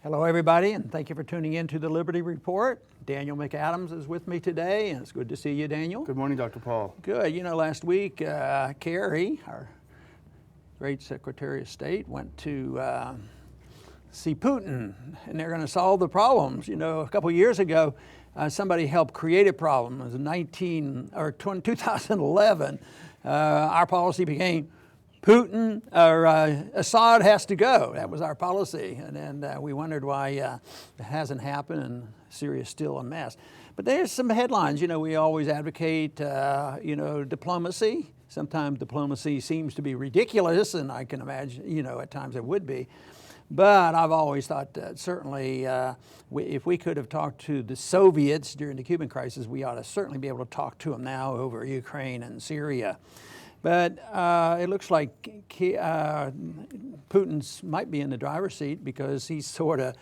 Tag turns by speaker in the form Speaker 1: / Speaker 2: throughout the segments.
Speaker 1: Hello, everybody, and thank you for tuning in to the Liberty Report. Daniel McAdams is with me today, and it's good to see you, Daniel.
Speaker 2: Good morning, Dr. Paul.
Speaker 1: Good. You know, last week, Kerry, our great Secretary of State, went to see Putin, and they're going to solve the problems. You know, a couple of years ago, somebody helped create a problem. It was in 2011. Our policy became Putin or Assad has to go. That was our policy, and then we wondered why it hasn't happened, and Syria is still a mess. But there's some headlines. You know, we always advocate, diplomacy. Sometimes diplomacy seems to be ridiculous, and I can imagine, at times it would be. But I've always thought that certainly if we could have talked to the Soviets during the Cuban crisis, we ought to certainly be able to talk to them now over Ukraine and Syria. But it looks like Putin's might be in the driver's seat because he's sort of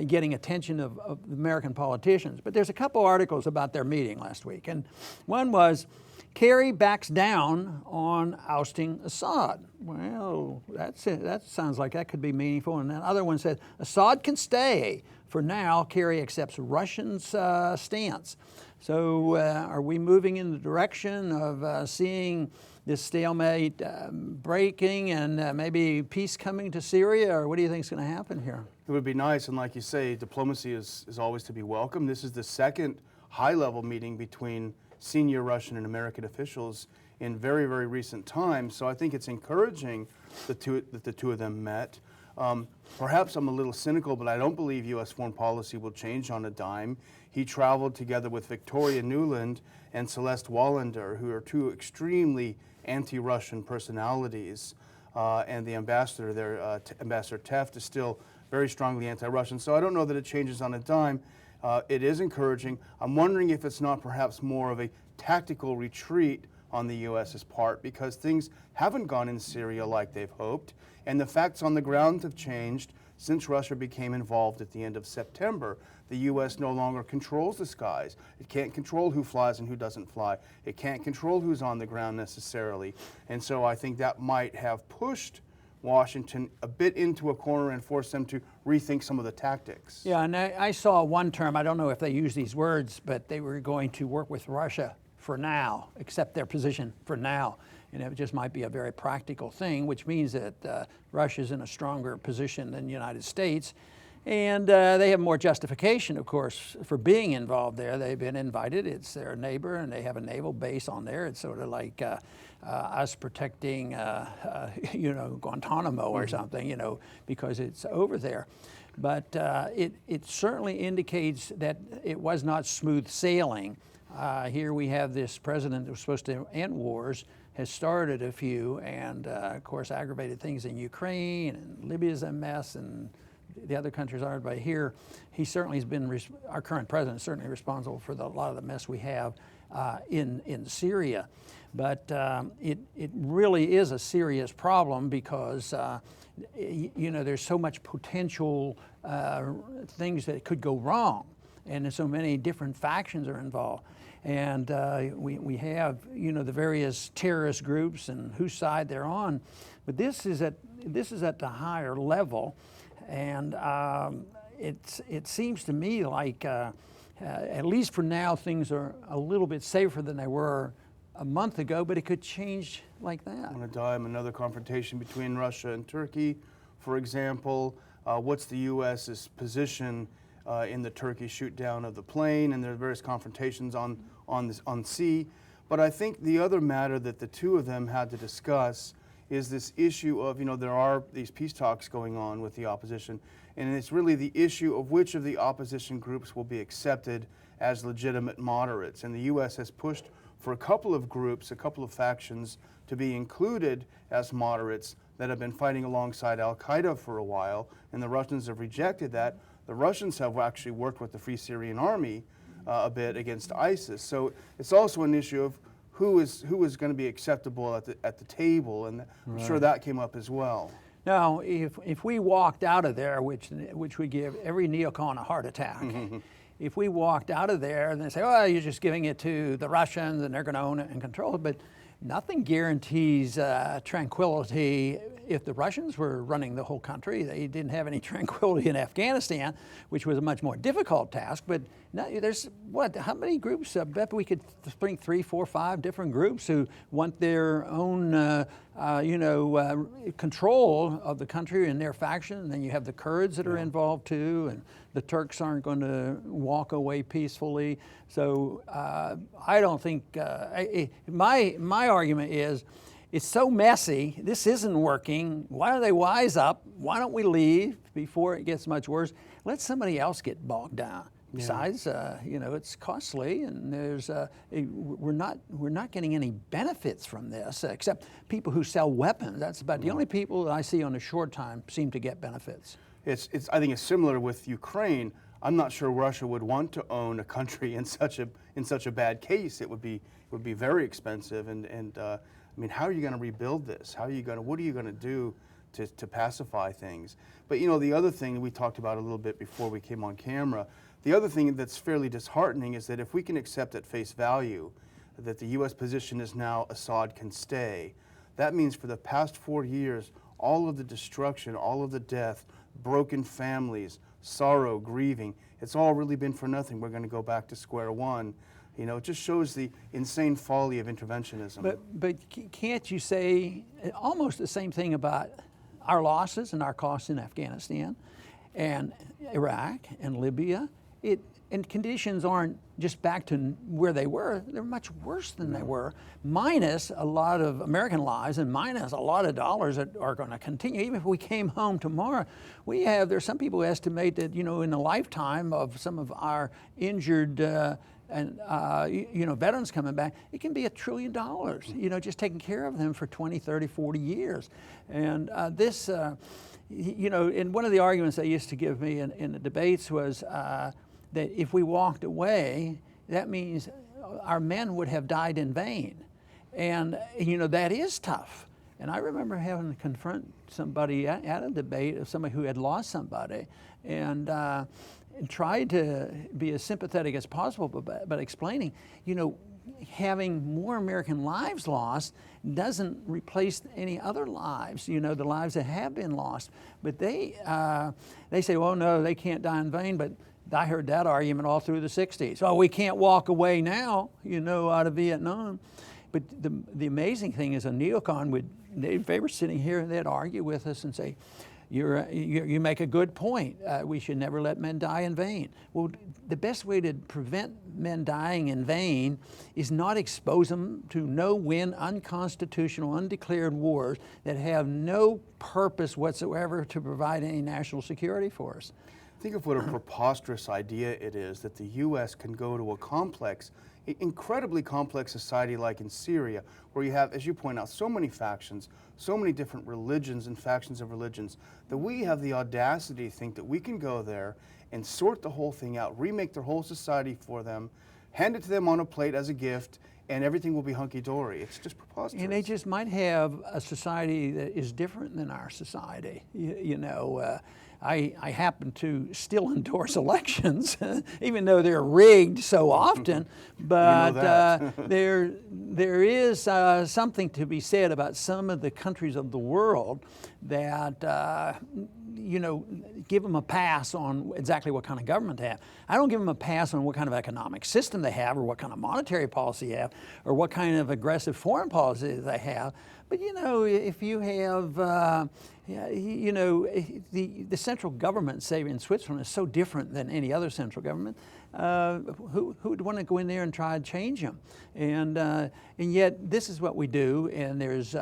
Speaker 1: getting attention of American politicians. But there's a couple articles about their meeting last week. And one was, Kerry backs down on ousting Assad. Well, that sounds like that could be meaningful. And the other one said, Assad can stay. For now, Kerry accepts Russians' stance. So are we moving in the direction of seeing this stalemate breaking and maybe peace coming to Syria, or what do you think is going to happen here?
Speaker 2: It would be nice, and like you say, diplomacy is always to be welcome. This is the second high-level meeting between senior Russian and American officials in very, very recent times, so I think it's encouraging that the two of them met. Perhaps I'm a little cynical, but I don't believe U.S. foreign policy will change on a dime. He traveled together with Victoria Nuland and Celeste Wallander, who are two extremely anti-Russian personalities, and the ambassador there, Ambassador Teft, is still very strongly anti-Russian. So I don't know that it changes on a dime. It is encouraging. I'm wondering if it's not perhaps more of a tactical retreat on the U.S.'s part, because things haven't gone in Syria like they've hoped, and the facts on the ground have changed since Russia became involved at the end of September. The U.S. no longer controls the skies. It can't control who flies and who doesn't fly. It can't control who's on the ground necessarily. And so I think that might have pushed Washington a bit into a corner and forced them to rethink some of the tactics.
Speaker 1: Yeah, and I saw one term, I don't know if they use these words, but they were going to work with Russia for now, accept their position for now. And it just might be a very practical thing, which means that Russia's in a stronger position than the United States. And they have more justification, of course, for being involved there. They've been invited. It's their neighbor, and they have a naval base on there. It's sort of like us protecting, Guantanamo or something, because it's over there. But it certainly indicates that it was not smooth sailing. Here we have this president who was supposed to end wars, has started a few, and of course aggravated things in Ukraine, and Libya's a mess, and the other countries aren't. But here, he certainly has been, our current president is certainly responsible for a lot of the mess we have in Syria. But it really is a serious problem because there's so much potential things that could go wrong, and so many different factions are involved. And we have, the various terrorist groups and whose side they're on. But this is at the higher level, and it seems to me like, at least for now, things are a little bit safer than they were a month ago, but it could change like that.
Speaker 2: On a dime, another confrontation between Russia and Turkey, for example. What's the U.S.'s position in the Turkey shoot down of the plane, and there are various confrontations on sea. But I think the other matter that the two of them had to discuss is this issue of, there are these peace talks going on with the opposition, and it's really the issue of which of the opposition groups will be accepted as legitimate moderates. And the U.S. has pushed for a couple of groups, a couple of factions, to be included as moderates that have been fighting alongside al-Qaeda for a while, and the Russians have rejected that. The Russians have actually worked with the Free Syrian Army a bit against ISIS. So it's also an issue of who is going to be acceptable at the table, and I'm sure that came up as well.
Speaker 1: Now, if we walked out of there, which would give every neocon a heart attack, if we walked out of there and they say, oh, you're just giving it to the Russians and they're going to own it and control it, but nothing guarantees tranquility if the Russians were running the whole country, they didn't have any tranquility in Afghanistan, which was a much more difficult task. But now there's how many groups? I bet we could bring 3, 4, 5 different groups who want their own control of the country and their faction. And then you have the Kurds that are involved too, and the Turks aren't going to walk away peacefully. So I don't think, my argument is, it's so messy, this isn't working, why don't they wise up? Why don't we leave before it gets much worse? Let somebody else get bogged down. Besides, it's costly, and we're not getting any benefits from this, except people who sell weapons. That's about the only people that I see on a short time seem to get benefits.
Speaker 2: I think it's similar with Ukraine. I'm not sure Russia would want to own a country in such a bad case. It would be very expensive, and I mean, how are you going to rebuild this? What are you going to do to pacify things? But the other thing that we talked about a little bit before we came on camera, the other thing that's fairly disheartening is that if we can accept at face value that the U.S. position is now Assad can stay, that means for the past 4 years, all of the destruction, all of the death, broken families, sorrow, grieving, it's all really been for nothing. We're going to go back to square one. It just shows the insane folly of interventionism.
Speaker 1: But can't you say almost the same thing about our losses and our costs in Afghanistan and Iraq and Libya? And conditions aren't just back to where they were. They're much worse than they were, minus a lot of American lives and minus a lot of dollars that are going to continue. Even if we came home tomorrow, there's some people who estimate that, in the lifetime of some of our injured veterans coming back, it can be $1 trillion, just taking care of them for 20, 30, 40 years. And and one of the arguments they used to give me in the debates was that if we walked away, that means our men would have died in vain. And, that is tough. And I remember having to confront somebody at a debate of somebody who had lost somebody, and tried to be as sympathetic as possible, but explaining, having more American lives lost doesn't replace any other lives, the lives that have been lost. But they say, well, no, they can't die in vain. But I heard that argument all through the 60s. Oh, we can't walk away now, out of Vietnam. But the amazing thing is a neocon if they were sitting here, they'd argue with us and say, you make a good point. We should never let men die in vain. Well, the best way to prevent men dying in vain is not expose them to no-win, unconstitutional, undeclared wars that have no purpose whatsoever to provide any national security for us.
Speaker 2: Think of what a preposterous idea it is that the U.S. can go to incredibly complex society like in Syria, where you have, as you point out, so many factions, so many different religions and factions of religions, that we have the audacity to think that we can go there and sort the whole thing out, remake their whole society for them, hand it to them on a plate as a gift, and everything will be hunky-dory. It's just preposterous.
Speaker 1: And they just might have a society that is different than our society. I happen to still endorse elections, even though they're rigged so often. But there is something to be said about some of the countries of the world that give them a pass on exactly what kind of government they have. I don't give them a pass on what kind of economic system they have, or what kind of monetary policy they have, or what kind of aggressive foreign policy they have. But if you have, the central government, say in Switzerland, is so different than any other central government. Who would want to go in there and try to change them? And yet this is what we do, and there's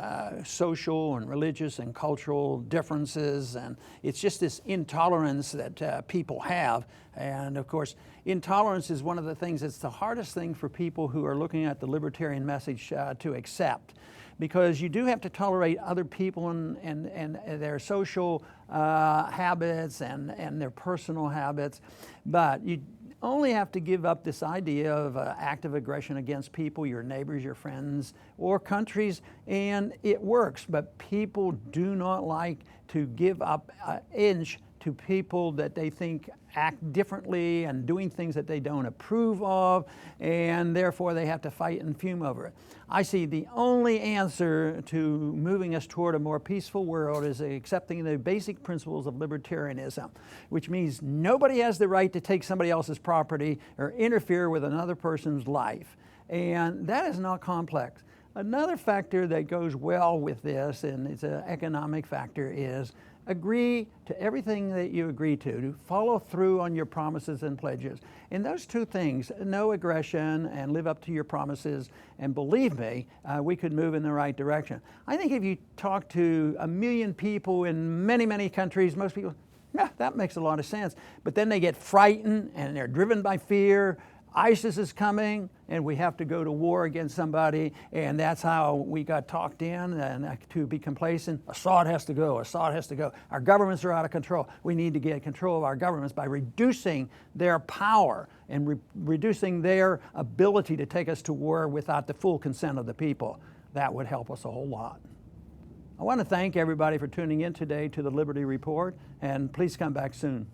Speaker 1: social and religious and cultural differences, and it's just this intolerance that people have. And of course, intolerance is one of the things that's the hardest thing for people who are looking at the libertarian message to accept. Because you do have to tolerate other people and their social habits and their personal habits, but you only have to give up this idea of active aggression against people, your neighbors, your friends, or countries, and it works. But people do not like to give up an inch to people that they think act differently and doing things that they don't approve of, and therefore they have to fight and fume over it. I see the only answer to moving us toward a more peaceful world is accepting the basic principles of libertarianism, which means nobody has the right to take somebody else's property or interfere with another person's life. And that is not complex. Another factor that goes well with this, and it's an economic factor, is agree to everything that you agree to follow through on your promises and pledges. And those two things, no aggression and live up to your promises, and believe me, we could move in the right direction. I think if you talk to 1 million people in many, many countries, most people, yeah, that makes a lot of sense. But then they get frightened and they're driven by fear. ISIS is coming and we have to go to war against somebody, and that's how we got talked in and to be complacent. Assad has to go, Assad has to go. Our governments are out of control. We need to get control of our governments by reducing their power and reducing their ability to take us to war without the full consent of the people. That would help us a whole lot. I want to thank everybody for tuning in today to the Liberty Report, and please come back soon.